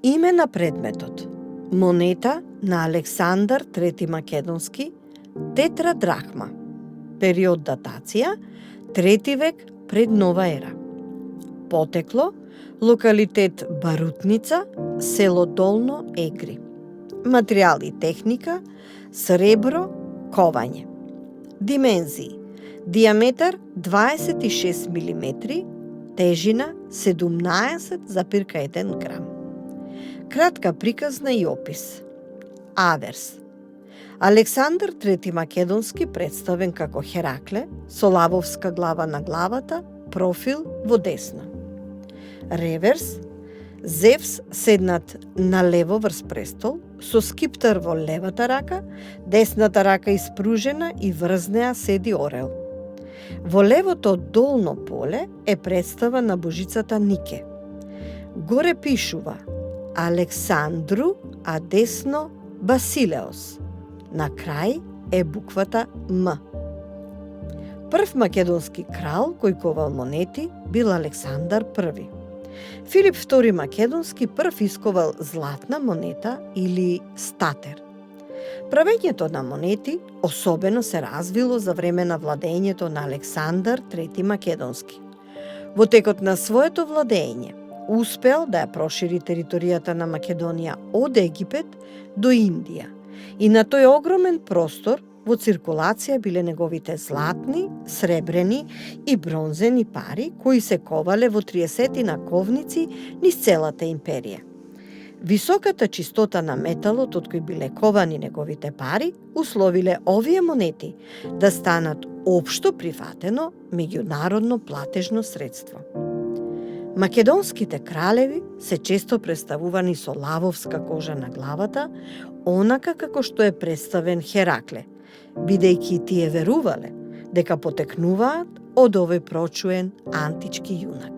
Име на предметот: монета на Александар Трети Македонски, тетрадрахма. Период датација: 3 век пред нова ера. Потекло: локалитет Барутница, село Долно Егри. Материјали и техника: сребро, ковање. Димензии: диаметар 26 мм, тежина 17,1 грам. Кратка приказна и опис. Аверс: Александар Трети Македонски представен како Херакле, со лавовска глава на главата, профил во десна. Реверс: Зевс седнат на лево врз престол, со скиптар во левата рака, десната рака испружена и врз неа седи орел. Во левото долно поле е представа на божицата Нике. Горе пишува Александру, а десно Басилеос. На крај е буквата М. Прв македонски крал кој ковал монети бил Александар I. Филип II Македонски прв исковал златна монета или статер. Правењето на монети особено се развило за време на владењето на Александар III Македонски. Во текот на своето владење успел да ја прошири територијата на Македонија од Египет до Индија и на тој огромен простор во циркулација биле неговите златни, сребрени и бронзени пари кои се ковале во 30 на ковници низ целата империја. Високата чистота на металот од кој биле ковани неговите пари условиле овие монети да станат општо прифатено меѓународно платежно средство. Македонските кралеви се често представувани со лавовска кожа на главата, онака како што е представен Херакле, бидејќи тие верувале дека потекнуваат од овој прочуен антички јунак.